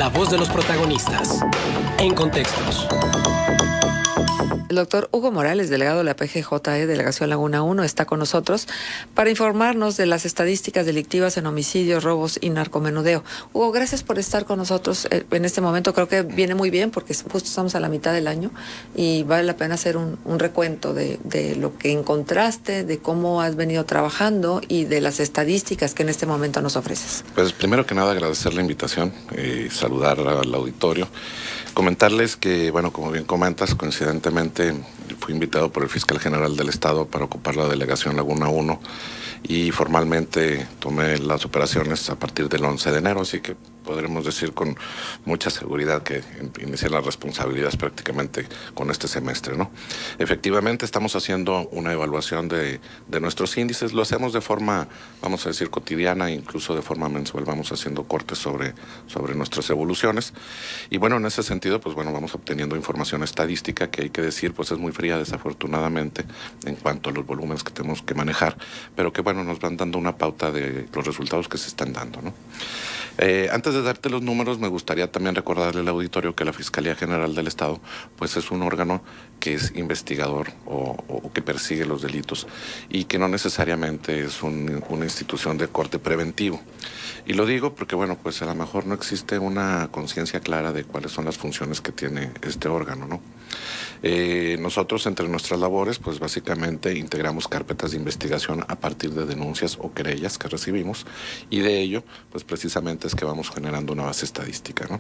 La voz de los protagonistas. En Contextos. El doctor Hugo Morales, delegado de la PGJE, Delegación Laguna 1, está con nosotros para informarnos de las estadísticas delictivas en homicidios, robos y narcomenudeo. Hugo, gracias por estar con nosotros en este momento. Creo que viene muy bien porque justo estamos a la mitad del año y vale la pena hacer un recuento de lo que encontraste, de cómo has venido trabajando y de las estadísticas que en este momento nos ofreces. Pues primero que nada agradecer la invitación, saludar al auditorio, comentarles que, bueno, como bien comentas, coincidentemente fui invitado por el fiscal general del Estado para ocupar la delegación Laguna 1 y formalmente tomé las operaciones a partir del 11 de enero, así que podremos decir con mucha seguridad que inicié las responsabilidades prácticamente con este semestre, ¿no? Efectivamente, estamos haciendo una evaluación de nuestros índices, lo hacemos de forma, vamos a decir, cotidiana, incluso de forma mensual, vamos haciendo cortes sobre nuestras evoluciones. Y bueno, en ese sentido, pues bueno, vamos obteniendo información estadística que hay que decir, pues es muy fría, desafortunadamente, en cuanto a los volúmenes que tenemos que manejar, pero que bueno, nos van dando una pauta de los resultados que se están dando, ¿no? Antes de darte los números, me gustaría también recordarle al auditorio que la Fiscalía General del Estado pues es un órgano que es investigador o que persigue los delitos y que no necesariamente es una institución de corte preventivo. Y lo digo porque, bueno, pues a lo mejor no existe una conciencia clara de cuáles son las funciones que tiene este órgano, ¿no? Nosotros, entre nuestras labores, pues básicamente integramos carpetas de investigación a partir de denuncias o querellas que recibimos y de ello, pues precisamente es que vamos generando una base estadística, ¿no?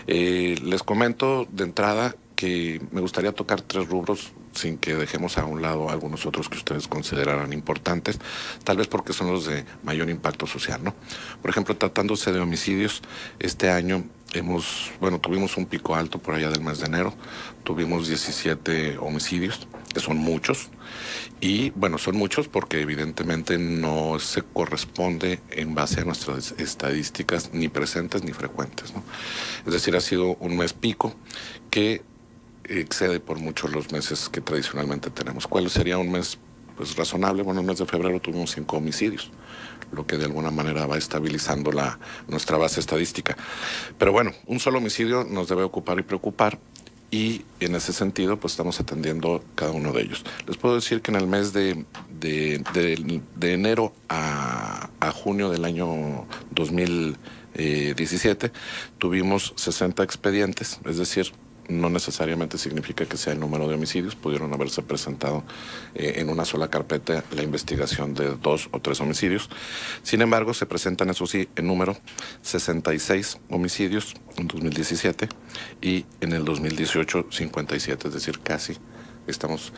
Les comento de entrada que me gustaría tocar 3 rubros sin que dejemos a un lado algunos otros que ustedes consideraran importantes, tal vez porque son los de mayor impacto social, ¿no? Por ejemplo, tratándose de homicidios, este año tuvimos un pico alto por allá del mes de enero, tuvimos 17 homicidios, que son muchos, y bueno, son muchos porque evidentemente no se corresponde en base a nuestras estadísticas ni presentes ni frecuentes, ¿no? Es decir, ha sido un mes pico que excede por mucho los meses que tradicionalmente tenemos. ¿Cuál sería un mes pues razonable? Bueno, el mes de febrero tuvimos 5 homicidios, lo que de alguna manera va estabilizando nuestra base estadística. Pero bueno, un solo homicidio nos debe ocupar y preocupar y en ese sentido pues estamos atendiendo cada uno de ellos. Les puedo decir que en el mes de enero a junio del año 2017 tuvimos 60 expedientes, es decir, no necesariamente significa que sea el número de homicidios, pudieron haberse presentado en una sola carpeta la investigación de 2 o 3 homicidios. Sin embargo, se presentan, eso sí, en número 66 homicidios en 2017 y en el 2018 57, es decir, casi estamos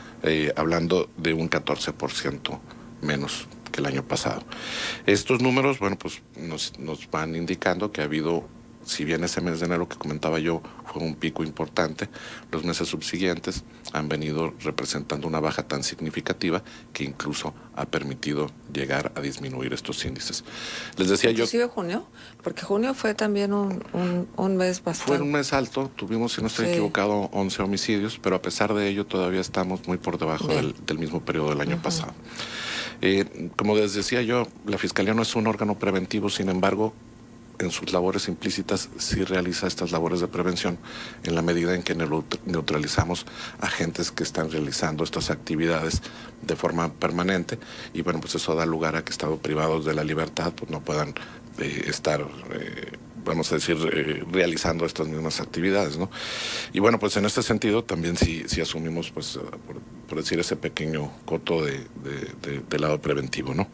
hablando de un 14% menos que el año pasado. Estos números, bueno, pues nos van indicando que ha habido, si bien ese mes de enero que comentaba yo fue un pico importante, los meses subsiguientes han venido representando una baja tan significativa que incluso ha permitido llegar a disminuir estos índices. Les decía yo... ¿Inclusive junio? Porque junio fue también un mes bastante... Fue un mes alto, tuvimos, si no estoy equivocado, 11 homicidios, pero a pesar de ello todavía estamos muy por debajo del mismo periodo del año pasado. Como les decía yo, la Fiscalía no es un órgano preventivo, sin embargo, en sus labores implícitas sí realiza estas labores de prevención en la medida en que neutralizamos agentes que están realizando estas actividades de forma permanente y bueno, pues eso da lugar a que estando privados de la libertad pues no puedan estar vamos a decir, realizando estas mismas actividades, ¿no? Y bueno, pues en este sentido también sí asumimos, pues, por decir, ese pequeño coto de lado preventivo, ¿no?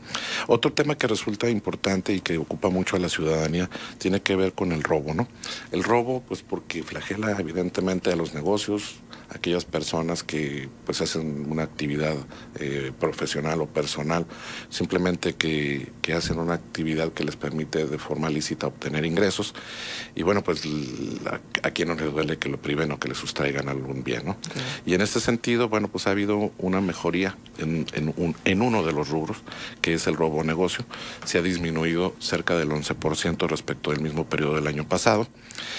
Otro tema que resulta importante y que ocupa mucho a la ciudadanía tiene que ver con el robo, ¿no? El robo, pues, porque flagela evidentemente a los negocios, aquellas personas que pues hacen una actividad profesional o personal, simplemente que hacen una actividad que les permite de forma lícita obtener ingresos y bueno, pues a quien no les duele que lo priven o que les sustraigan algún bien, ¿no? Okay. Y en este sentido, bueno, pues ha habido una mejoría en uno de los rubros, que es el robo a negocio. Se ha disminuido cerca del 11% respecto del mismo periodo del año pasado.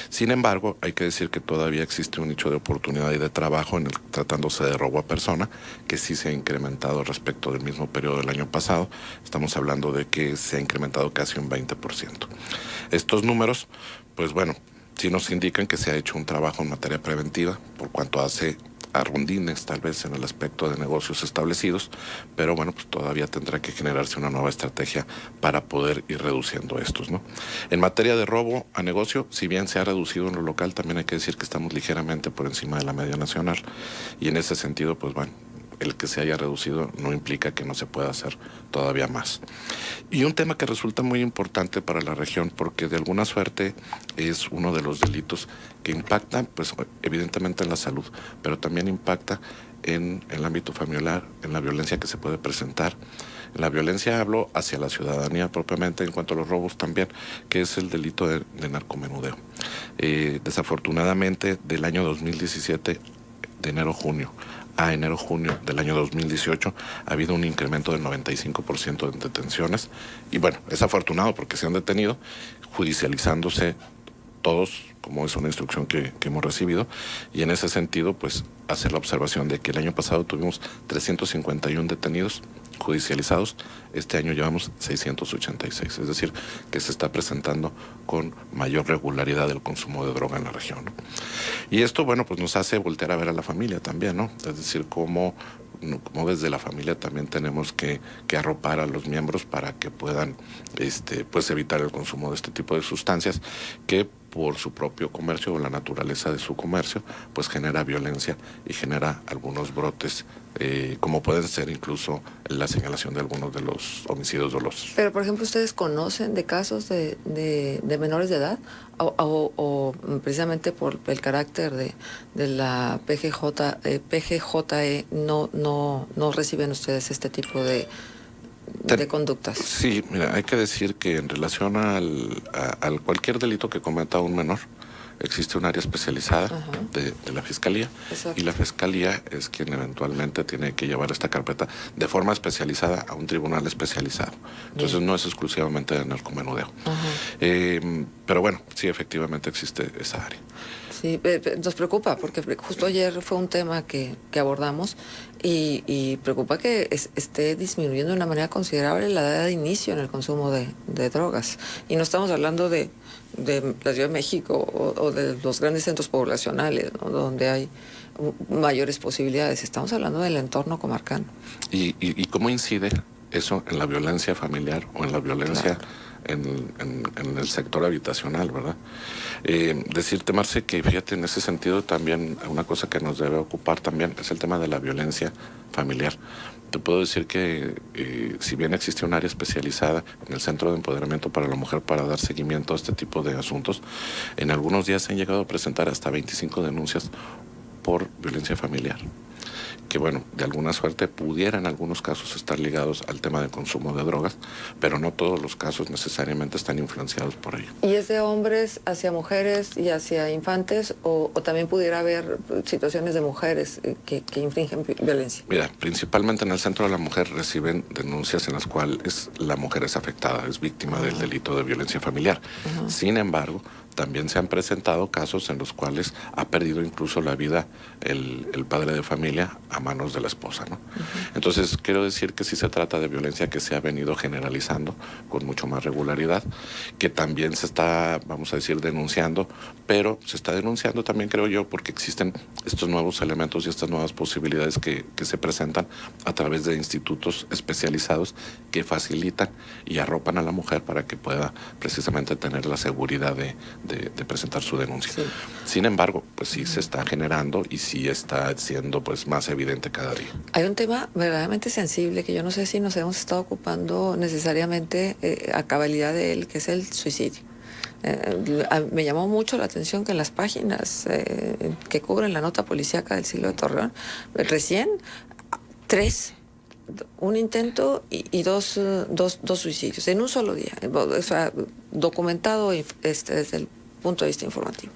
Sin embargo, hay que decir que todavía existe un nicho de oportunidad y de trabajo tratándose de robo a persona, que sí se ha incrementado respecto del mismo periodo del año pasado. Estamos hablando de que se ha incrementado casi un 20%. Estos números, pues bueno, sí nos indican que se ha hecho un trabajo en materia preventiva por cuanto hace a rondines tal vez en el aspecto de negocios establecidos, pero bueno, pues todavía tendrá que generarse una nueva estrategia para poder ir reduciendo estos, ¿no? En materia de robo a negocio, si bien se ha reducido en lo local, también hay que decir que estamos ligeramente por encima de la media nacional, y en ese sentido, pues bueno, el que se haya reducido no implica que no se pueda hacer todavía más. Y un tema que resulta muy importante para la región, porque de alguna suerte es uno de los delitos que impacta, pues evidentemente en la salud, pero también impacta en el ámbito familiar, en la violencia que se puede presentar. En la violencia hablo hacia la ciudadanía propiamente, en cuanto a los robos también, que es el delito de narcomenudeo. Desafortunadamente, del año 2017, de enero-junio, a enero-junio del año 2018 ha habido un incremento del 95% en detenciones, y bueno, es afortunado porque se han detenido, judicializándose todos, como es una instrucción que hemos recibido, y en ese sentido, pues, hacer la observación de que el año pasado tuvimos 351 detenidos judicializados, este año llevamos 686, es decir, que se está presentando con mayor regularidad el consumo de droga en la región, ¿no? Y esto, bueno, pues nos hace voltear a ver a la familia también, ¿no? Es decir, cómo desde la familia también tenemos que arropar a los miembros para que puedan pues evitar el consumo de este tipo de sustancias que por su propio comercio o la naturaleza de su comercio pues genera violencia y genera algunos brotes como pueden ser incluso la señalación de algunos de los homicidios dolosos. Pero, por ejemplo, ¿ustedes conocen de casos de menores de edad? O precisamente por el carácter de la PGJE no reciben ustedes este tipo de conductas? Sí, mira, hay que decir que en relación al cualquier delito que cometa un menor, existe un área especializada de la Fiscalía. Exacto. Y la Fiscalía es quien eventualmente tiene que llevar esta carpeta de forma especializada a un tribunal especializado. Entonces no es exclusivamente de narcomenudeo. Pero bueno, sí, efectivamente existe esa área. Sí, nos preocupa porque justo ayer fue un tema que abordamos y preocupa que esté disminuyendo de una manera considerable la edad de inicio en el consumo de drogas. Y no estamos hablando de la Ciudad de México o de los grandes centros poblacionales, ¿no?, donde hay mayores posibilidades. Estamos hablando del entorno comarcano. ¿Y cómo incide eso en la violencia familiar o en la violencia? Claro. En el sector habitacional, ¿verdad? Decirte, Marce, que fíjate, en ese sentido también una cosa que nos debe ocupar también es el tema de la violencia familiar. Te puedo decir que si bien existe un área especializada en el Centro de Empoderamiento para la Mujer para dar seguimiento a este tipo de asuntos, en algunos días se han llegado a presentar hasta 25 denuncias por violencia familiar, que bueno, de alguna suerte pudiera en algunos casos estar ligados al tema de consumo de drogas, pero no todos los casos necesariamente están influenciados por ello. ¿Y es de hombres hacia mujeres y hacia infantes o también pudiera haber situaciones de mujeres que infringen violencia? Mira, principalmente en el Centro de la Mujer reciben denuncias en las cuales la mujer es afectada, es víctima del delito de violencia familiar. Sin embargo, también se han presentado casos en los cuales ha perdido incluso la vida el padre de familia a manos de la esposa, ¿no? Entonces, quiero decir que sí se trata de violencia que se ha venido generalizando con mucho más regularidad, que también se está, vamos a decir, denunciando, pero se está denunciando también, creo yo, porque existen estos nuevos elementos y estas nuevas posibilidades que se presentan a través de institutos especializados que facilitan y arropan a la mujer para que pueda precisamente tener la seguridad de presentar su denuncia. Sí. Sin embargo, pues sí se está generando y sí está siendo pues más evidente cada día. Hay un tema verdaderamente sensible que yo no sé si nos hemos estado ocupando necesariamente a cabalidad de él, que es el suicidio. Me llamó mucho la atención que en las páginas que cubren la nota policíaca del Siglo de Torreón, recién 3, un intento y dos suicidios en un solo día, o sea, documentado desde el punto de vista informativo.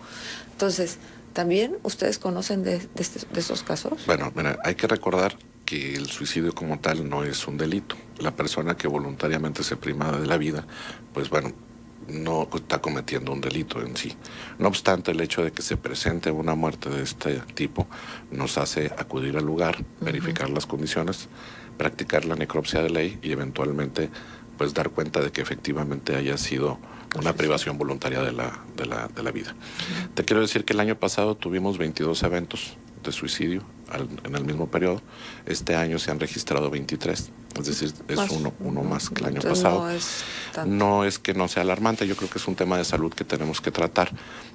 Entonces, ¿también ustedes conocen de estos casos? Bueno, mira, hay que recordar que el suicidio como tal no es un delito. La persona que voluntariamente se priva de la vida, pues bueno, no está cometiendo un delito en sí. No obstante, el hecho de que se presente una muerte de este tipo nos hace acudir al lugar, verificar las condiciones, practicar la necropsia de ley y eventualmente pues dar cuenta de que efectivamente haya sido una privación voluntaria de la vida. Te quiero decir que el año pasado tuvimos 22 eventos de suicidio en el mismo periodo. Este año se han registrado 23, es decir, es uno más que el año pasado. No es que no sea alarmante, yo creo que es un tema de salud que tenemos que tratar,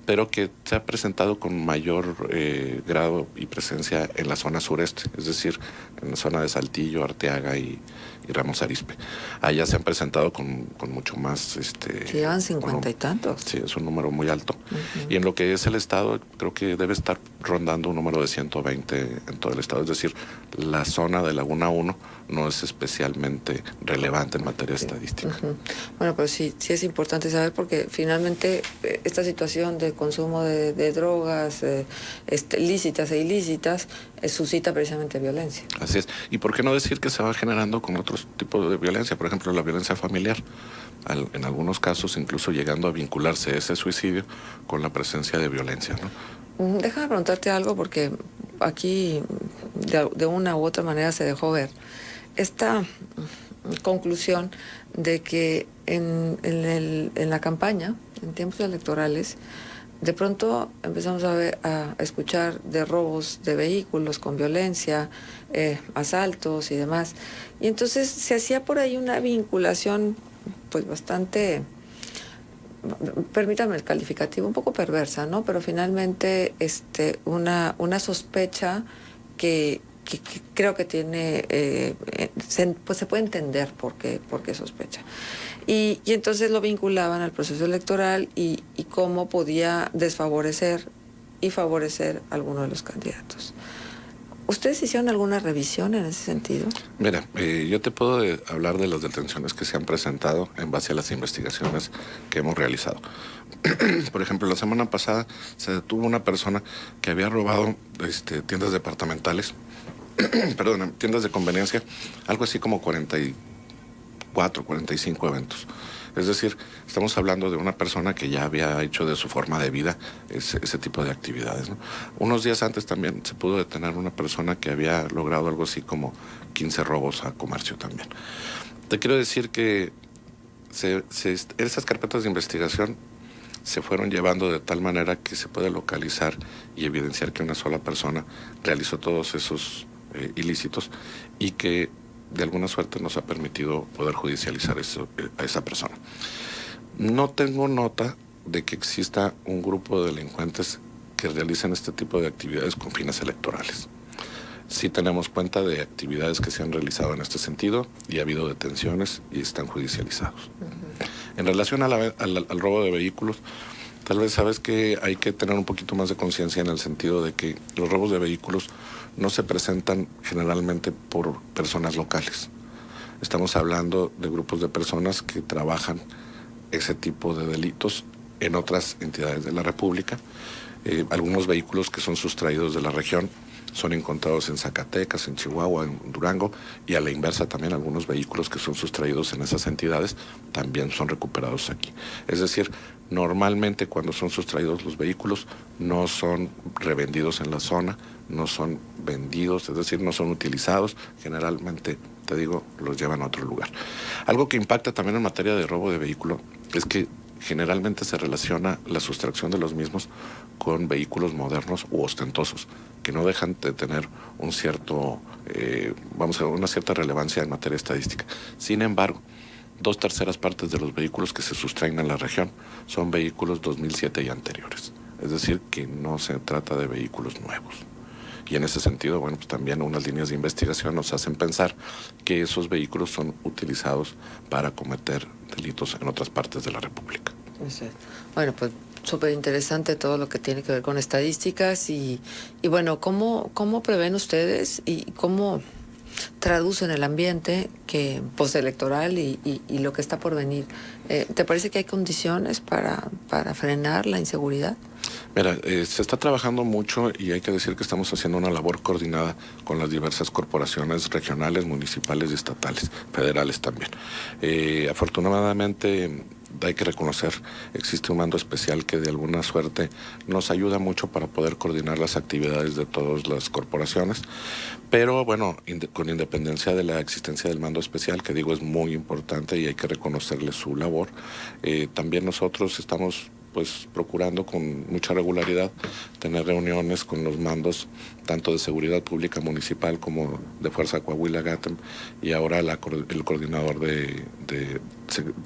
pero que se ha presentado con mayor grado y presencia en la zona sureste, es decir, en la zona de Saltillo, Arteaga y Ramos Arizpe. Allá se han presentado con mucho más... Sí, llevan 50 y tantos. Sí, es un número muy alto. Y en lo que es el estado, creo que debe estar rondando un número de 120 en todo el estado. Es decir, la zona de Laguna 1 no es especialmente relevante en materia estadística. Bueno, pero sí es importante saber, porque finalmente esta situación de consumo de drogas lícitas e ilícitas suscita precisamente violencia. Así es. ¿Y por qué no decir que se va generando con otros tipos de violencia? Por ejemplo, la violencia familiar. En algunos casos incluso llegando a vincularse ese suicidio con la presencia de violencia, ¿no? Déjame preguntarte algo, porque aquí de una u otra manera se dejó ver esta conclusión de que en la campaña, en tiempos electorales, de pronto empezamos a escuchar de robos de vehículos con violencia, asaltos y demás. Y entonces se hacía por ahí una vinculación pues bastante, permítame el calificativo, un poco perversa, ¿no? Pero finalmente una sospecha que creo que tiene, pues se puede entender por qué sospecha. Y entonces lo vinculaban al proceso electoral y cómo podía desfavorecer y favorecer a alguno de los candidatos. ¿Ustedes hicieron alguna revisión en ese sentido? Mira, yo te puedo hablar de las detenciones que se han presentado en base a las investigaciones que hemos realizado. Por ejemplo, la semana pasada se detuvo una persona que había robado tiendas departamentales, perdón, tiendas de conveniencia, algo así como 44, 45 eventos. Es decir, estamos hablando de una persona que ya había hecho de su forma de vida ese tipo de actividades, ¿no? Unos días antes también se pudo detener una persona que había logrado algo así como 15 robos a comercio también. Te quiero decir que esas carpetas de investigación se fueron llevando de tal manera que se puede localizar y evidenciar que una sola persona realizó todos esos ilícitos y que de alguna suerte nos ha permitido poder judicializar a esa persona. No tengo nota de que exista un grupo de delincuentes que realicen este tipo de actividades con fines electorales. Sí tenemos cuenta de actividades que se han realizado en este sentido y ha habido detenciones y están judicializados. En relación al robo de vehículos, tal vez sabes que hay que tener un poquito más de conciencia en el sentido de que los robos de vehículos no se presentan generalmente por personas locales. Estamos hablando de grupos de personas que trabajan ese tipo de delitos en otras entidades de la República. Algunos vehículos que son sustraídos de la región son encontrados en Zacatecas, en Chihuahua, en Durango, y a la inversa también algunos vehículos que son sustraídos en esas entidades también son recuperados aquí. Es decir, normalmente cuando son sustraídos los vehículos no son revendidos en la zona, no son vendidos, es decir, no son utilizados, generalmente, te digo, los llevan a otro lugar. Algo que impacta también en materia de robo de vehículo es que generalmente se relaciona la sustracción de los mismos con vehículos modernos u ostentosos, que no dejan de tener un cierto, una cierta relevancia en materia estadística. Sin embargo, 2/3 partes de los vehículos que se sustraen en la región son vehículos 2007 y anteriores. Es decir, que no se trata de vehículos nuevos. Y en ese sentido, bueno, pues también unas líneas de investigación nos hacen pensar que esos vehículos son utilizados para cometer delitos en otras partes de la República. Bueno, pues súper interesante todo lo que tiene que ver con estadísticas y bueno, ¿cómo prevén ustedes y cómo traducen el ambiente que postelectoral y lo que está por venir? ¿Te parece que hay condiciones para frenar la inseguridad? Mira, se está trabajando mucho y hay que decir que estamos haciendo una labor coordinada con las diversas corporaciones regionales, municipales y estatales, federales también. Afortunadamente hay que reconocer, existe un mando especial que de alguna suerte nos ayuda mucho para poder coordinar las actividades de todas las corporaciones, pero bueno, con independencia de la existencia del mando especial, que digo es muy importante y hay que reconocerle su labor, también nosotros estamos pues procurando con mucha regularidad tener reuniones con los mandos tanto de seguridad pública municipal como de Fuerza Coahuila-Gattem y ahora el coordinador de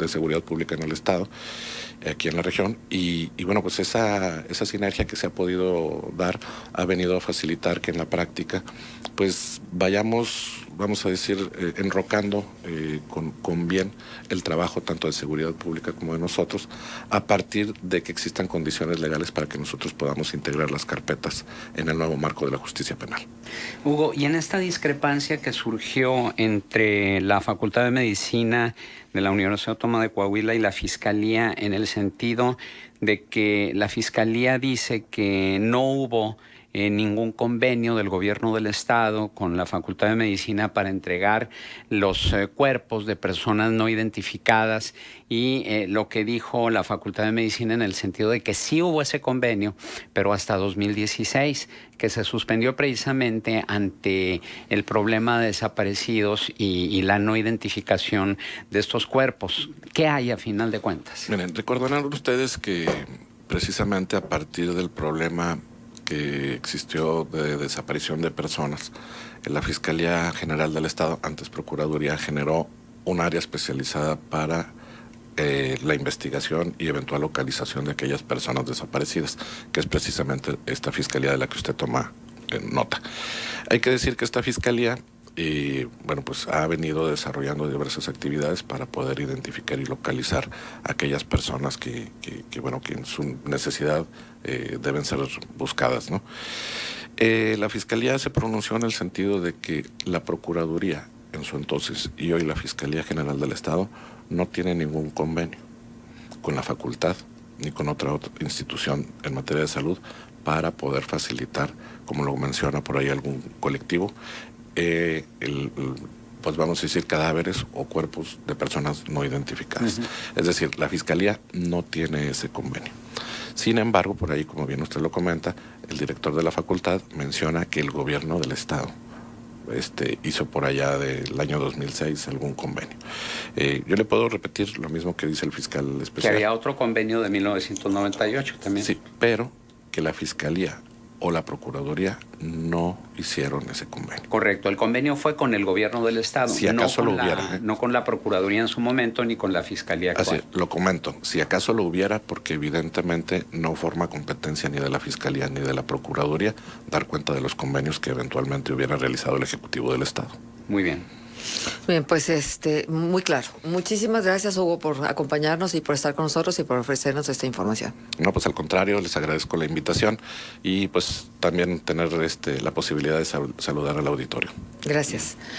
seguridad pública en el estado, aquí en la región, y bueno, pues esa sinergia que se ha podido dar ha venido a facilitar que en la práctica pues vayamos, vamos a decir, enrocando con bien el trabajo tanto de seguridad pública como de nosotros, a partir de que existan condiciones legales para que nosotros podamos integrar las carpetas en el nuevo marco de la justicia penal. Hugo, y en esta discrepancia que surgió entre la Facultad de Medicina de la Universidad Autónoma de Coahuila y la Fiscalía, en el sentido de que la Fiscalía dice que no hubo ningún convenio del gobierno del estado con la Facultad de Medicina para entregar los cuerpos de personas no identificadas, y lo que dijo la Facultad de Medicina en el sentido de que sí hubo ese convenio, pero hasta 2016, que se suspendió precisamente ante el problema de desaparecidos y la no identificación de estos cuerpos. ¿Qué hay a final de cuentas? Miren, recordarán ustedes que precisamente a partir del problema que existió de desaparición de personas, la Fiscalía General del Estado, antes Procuraduría, generó un área especializada para la investigación y eventual localización de aquellas personas desaparecidas, que es precisamente esta Fiscalía de la que usted toma nota. Hay que decir que esta Fiscalía bueno, pues ha venido desarrollando diversas actividades para poder identificar y localizar a aquellas personas que bueno, que en su necesidad deben ser buscadas, ¿no? La Fiscalía se pronunció en el sentido de que la Procuraduría en su entonces y hoy la Fiscalía General del Estado no tiene ningún convenio con la facultad ni con otra institución en materia de salud para poder facilitar, como lo menciona por ahí algún colectivo, pues vamos a decir cadáveres o cuerpos de personas no identificadas. Es decir, la Fiscalía no tiene ese convenio. Sin embargo, por ahí, como bien usted lo comenta, el director de la facultad menciona que el gobierno del estado hizo por allá del año 2006 algún convenio. Yo le puedo repetir lo mismo que dice el fiscal especial. Que había otro convenio de 1998 también. Sí, pero que la Fiscalía o la Procuraduría no hicieron ese convenio. Correcto, el convenio fue con el gobierno del estado, si acaso lo hubiera, no con la Procuraduría en su momento ni con la Fiscalía actual. Así, lo comento, si acaso lo hubiera, porque evidentemente no forma competencia ni de la Fiscalía ni de la Procuraduría dar cuenta de los convenios que eventualmente hubiera realizado el Ejecutivo del Estado. Muy bien. Bien, pues muy claro. Muchísimas gracias, Hugo, por acompañarnos y por estar con nosotros y por ofrecernos esta información. No, pues al contrario, les agradezco la invitación y pues también tener la posibilidad de saludar al auditorio. Gracias.